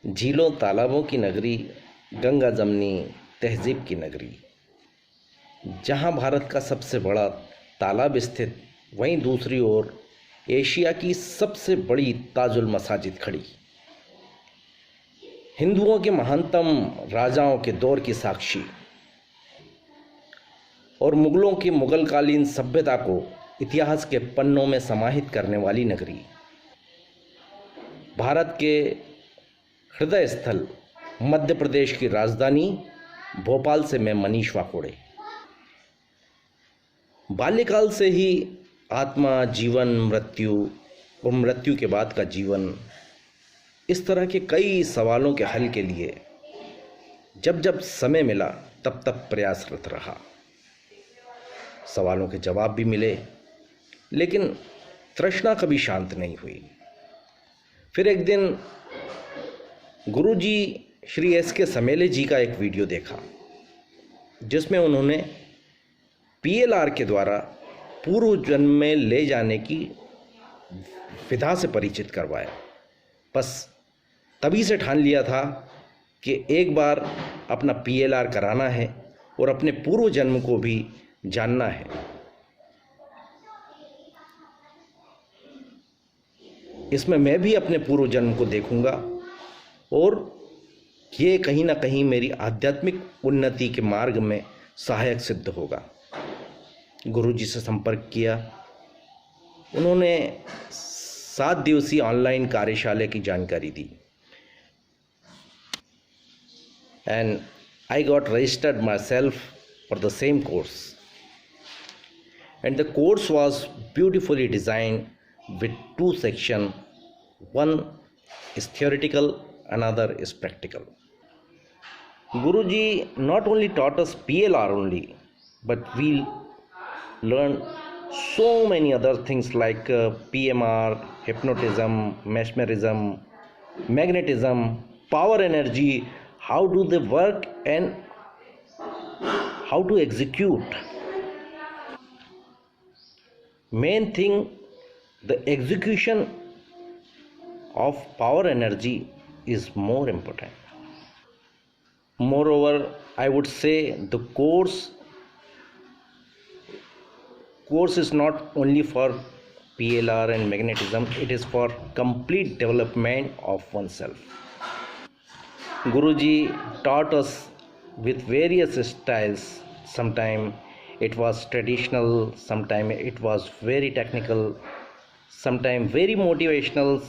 झीलों तालाबों की नगरी, गंगा जमनी तहजीब की नगरी। जहां भारत का सबसे बड़ा तालाब स्थित, वहीं दूसरी ओर एशिया की सबसे बड़ी ताजुल मसाजिद खड़ी। हिंदुओं के महानतम राजाओं के दौर की साक्षी और मुगलों की मुगलकालीन सभ्यता को इतिहास के पन्नों में समाहित करने वाली नगरी। भारत के हृदय स्थल मध्य प्रदेश की राजधानी भोपाल से मैं मनीष वाकोड़े। बाल्यकाल से ही आत्मा, जीवन, मृत्यु और मृत्यु के बाद का जीवन, इस तरह के कई सवालों के हल के लिए जब जब समय मिला तब तब प्रयासरत रहा। सवालों के जवाब भी मिले, लेकिन तृष्णा कभी शांत नहीं हुई। फिर एक दिन गुरुजी श्री एस.के. समेले जी का एक वीडियो देखा, जिसमें उन्होंने पीएलआर के द्वारा पूर्व जन्म में ले जाने की विधा से परिचित करवाया। बस तभी से ठान लिया था कि एक बार अपना पीएलआर कराना है और अपने पूर्व जन्म को भी जानना है। इसमें मैं भी अपने पूर्व जन्म को देखूंगा और ये कहीं ना कहीं मेरी आध्यात्मिक उन्नति के मार्ग में सहायक सिद्ध होगा। गुरुजी से संपर्क किया। उन्होंने 7 दिवसीय ऑनलाइन कार्यशाला की जानकारी दी and I got registered myself for the same course. And the course was beautifully designed with 2 sections. One is theoretical, another is practical. Guruji not only taught us PLR only, but we learned so many other things like PMR, hypnotism, mesmerism, magnetism, power energy, how do they work and how to execute. Main thing, the execution of power energy is more important. Moreover, I would say the course is not only for PLR and magnetism, it is for complete development of oneself. Guruji taught us with various styles. Sometimes it was traditional, sometimes it was very technical, sometimes very motivational,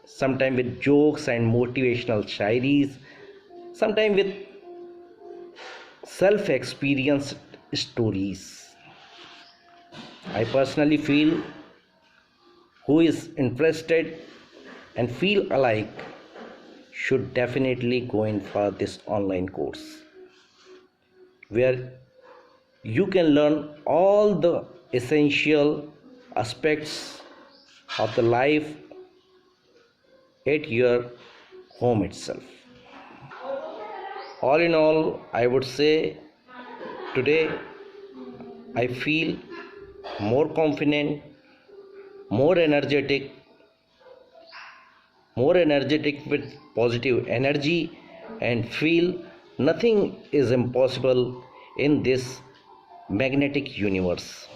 sometimes with jokes and motivational shairis, sometimes with self-experienced stories. I personally feel who is interested and feel alike should definitely go in for this online course, where you can learn all the essential aspects of the life at your home itself. All in all, I would say today I feel more confident, more energetic with positive energy, and feel nothing is impossible in this magnetic universe.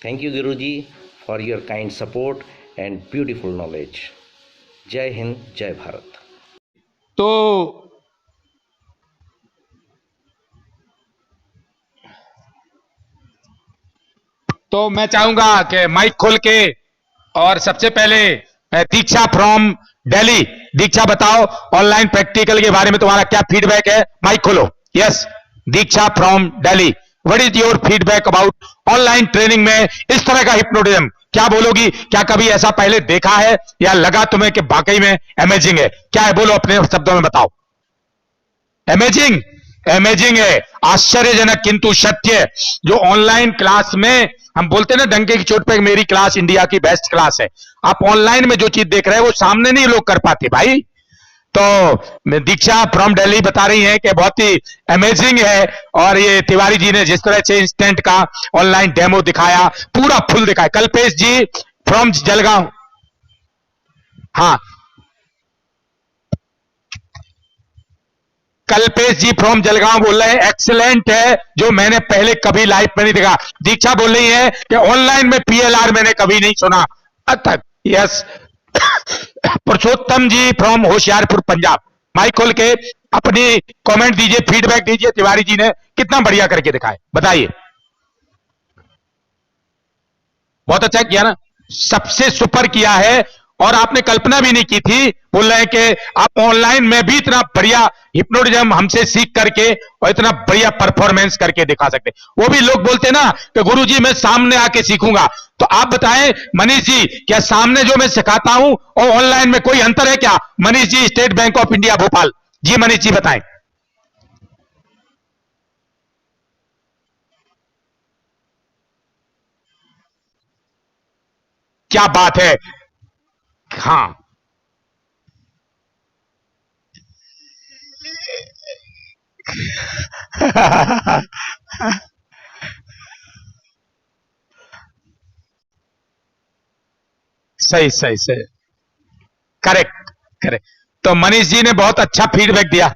Thank you, Guruji, for your kind support and beautiful knowledge. Jai Hind, Jai Bharat. तो मैं चाहूंगा कि mic खोल के, और सबसे पहले दीक्षा from Delhi. दीक्षा, बताओ ऑनलाइन प्रैक्टिकल के बारे में तुम्हारा क्या फीडबैक है? माइक खोलो। Yes, Diksha from Delhi, what is your feedback about online training में इस तरह का हिप्नोटिज्म? क्या बोलोगी? क्या कभी ऐसा पहले देखा है या लगा तुम्हें कि वाकई में अमेजिंग है? क्या है, बोलो, अपने शब्दों में बताओ। अमेजिंग, अमेजिंग है, आश्चर्यजनक किंतु सत्य। जो ऑनलाइन क्लास में हम बोलते हैं ना, डंके की चोट पे मेरी क्लास इंडिया की बेस्ट क्लास है, आप ऑनलाइन में जो चीज देख रहे हैं वो सामने नहीं लोग कर पाते भाई। तो दीक्षा फ्रॉम दिल्ली बता रही हैं कि बहुत ही अमेजिंग है, और ये तिवारी जी ने जिस तरह से इंस्टेंट का ऑनलाइन डेमो दिखाया, पूरा फुल दिखाया। कल्पेश जी फ्रॉम जलगांव, हाँ कल्पेश जी फ्रॉम जलगांव बोल रहे हैं एक्सीलेंट है, जो मैंने पहले कभी लाइव में नहीं देखा। दीक्षा बोल रही है कि ऑनलाइन में पीएलआर मैंने कभी नहीं सुना। अच्छा yes. Purushottam ji from Hoshiarpur Punjab, mike खोल के अपनी कमेंट दीजिए, फीडबैक दीजिए। तिवारी जी ने कितना बढ़िया करके दिखाए, बताइए। बहुत अच्छा किया ना, सबसे सुपर किया है। और आपने कल्पना भी नहीं की थी, बोल रहे हैं कि आप ऑनलाइन में भी इतना बढ़िया हिप्नोटिज्म हमसे सीख करके और इतना बढ़िया परफॉर्मेंस करके दिखा सकते। वो भी लोग बोलते ना कि गुरुजी मैं सामने आके सीखूंगा। तो आप बताएं मनीष जी, क्या सामने जो मैं सिखाता हूं और ऑनलाइन में कोई अंतर है क्या? Manish ji, State Bank of India Bhopal ji, Manish ji बताएं। क्या बात है। हाँ सही सही सही, करेक्ट करेक्ट। तो मनीष जी ने बहुत अच्छा फीडबैक दिया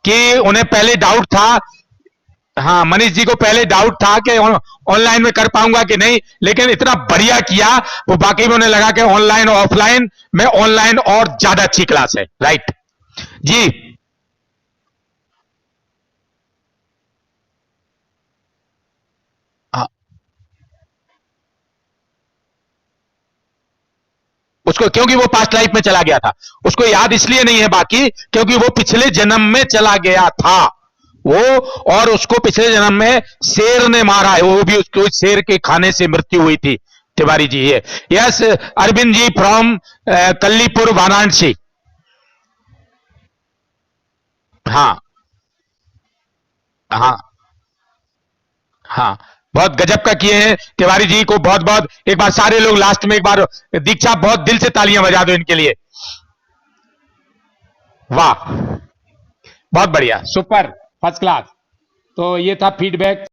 कि उन्हें पहले डाउट था। हाँ, मनीष जी को पहले डाउट था कि ऑनलाइन में कर पाऊंगा कि नहीं, लेकिन इतना बढ़िया किया वो, बाकी में उन्हें लगा कि ऑनलाइन और ऑफलाइन में ऑनलाइन और ज्यादा अच्छी क्लास है। राइट जी। हाँ, उसको क्योंकि वो पास्ट लाइफ में चला गया था, उसको याद इसलिए नहीं है बाकी, क्योंकि वो पिछले जन्म में चला गया था वो, और उसको पिछले जन्म में शेर ने मारा है, वो भी उसको शेर के खाने से मृत्यु हुई थी। तिवारी जी ये, यस। अरविंद जी फ्रॉम कल्लीपुर वाराणसी। हाँ हाँ हाँ, बहुत गजब का किए हैं तिवारी जी को। बहुत बहुत एक बार सारे लोग लास्ट में एक बार दीक्षा बहुत दिल से तालियां बजा दो इनके लिए। वाह, बहुत बढ़िया, सुपर, फर्स्ट क्लास। तो ये था फीडबैक।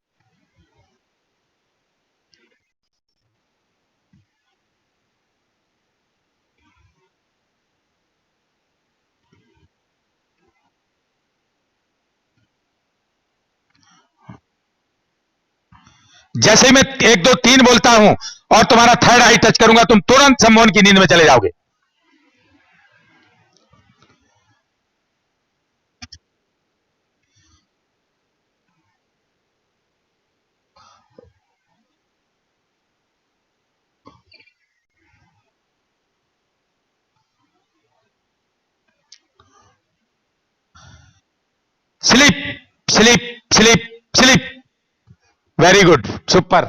जैसे ही मैं एक दो तीन बोलता हूं और तुम्हारा थर्ड आई टच करूंगा, तुम तुरंत सम्मोहन की नींद में चले जाओगे। Sleep sleep sleep sleep, very good, super,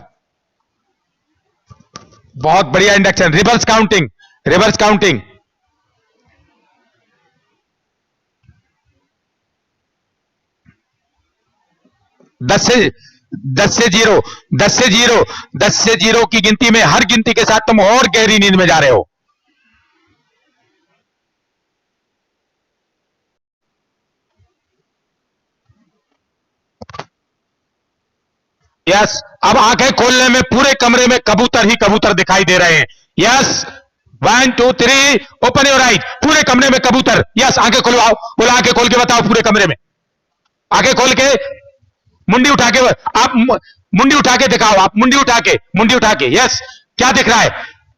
बहुत बढ़िया induction. Reverse counting, reverse counting. 10 से 10 से 0, 10 से 0, 10 से 0 की गिनती में हर गिनती के साथ तुम और गहरी नींद में जा रहे हो। यस, अब आंखें खोलने में पूरे कमरे में कबूतर ही कबूतर दिखाई दे रहे हैं। यस, 1 2 3, ओपन योर आइज, पूरे कमरे में कबूतर। यस, आंखें खुलवाओ, बोला आंखें खोल के बताओ पूरे कमरे में, आंखें खोल के, मुंडी उठा के, आप मुंडी उठा के दिखाओ, आप मुंडी उठा के, मुंडी उठा के। यस, क्या दिख रहा है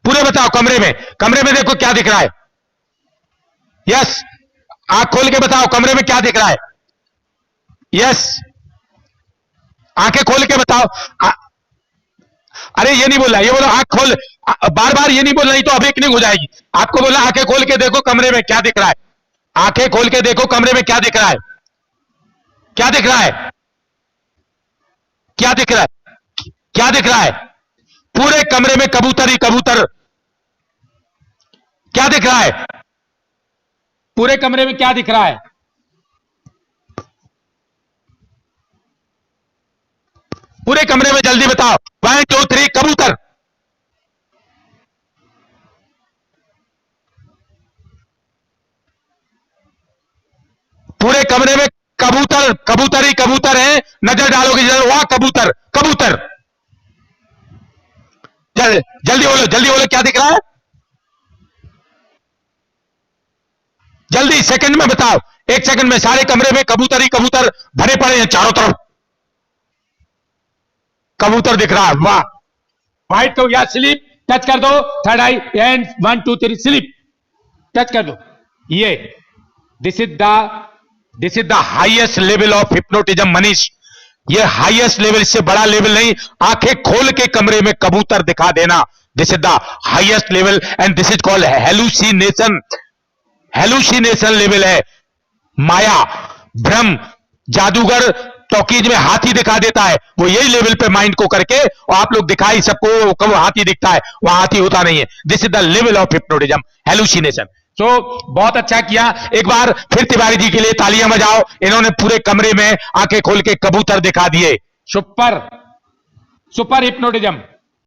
पूरे बताओ कमरे में, कमरे में देखो क्या दिख रहा है। यस, आंख खोल के बताओ कमरे में क्या दिख रहा है। यस, आंखें खोल के बताओ। अरे ये नहीं बोला, ये बोला आंख खोल, बार बार ये नहीं बोलना, नहीं तो अवेकनिंग हो जाएगी। आपको बोला आंखें खोल के देखो कमरे में क्या दिख रहा है, आंखें खोल के देखो कमरे में क्या दिख रहा है, क्या दिख रहा है, क्या दिख रहा है, क्या दिख रहा है, पूरे कमरे में कबूतर ही कबूतर। क्या दिख रहा है पूरे कमरे में, क्या दिख रहा है। पूरे कमरे में जल्दी बताओ, 1 2 3, कबूतर। पूरे कमरे में कबूतर, कबूतर ही कबूतर है। नजर डालोगे वाह कबूतर, कबूतर। जल्दी बोलो, जल्दी बोलो, क्या दिख रहा है, जल्दी सेकंड में बताओ, एक सेकंड में सारे कमरे में कबूतर ही कबूतर भरे पड़े हैं, चारों तरफ कबूतर दिख रहा है। वाह, वाइट को या स्लीप, टच कर दो, third I and 1 2 3 sleep, touch कर दो। ये this is the highest level of hypnotism Manish. ये हाईएस्ट लेवल, इससे बड़ा लेवल नहीं। आंखें खोल के कमरे में कबूतर दिखा देना, this is the highest level and this is called hallucination. Hallucination level है। माया, भ्रम, जादूगर टॉकीज में हाथी दिखा देता है, वो यही लेवल पे माइंड को करके, और आप लोग दिखाई सबको कब हाथी दिखता है, वहां हाथी होता नहीं है। This is the level of hypnotism, hallucination. So बहुत अच्छा किया। एक बार फिर तिवारी जी के लिए तालियां बजाओ। इन्होंने पूरे कमरे में आंखें खोल के कबूतर दिखा दिए। Super super hypnotism.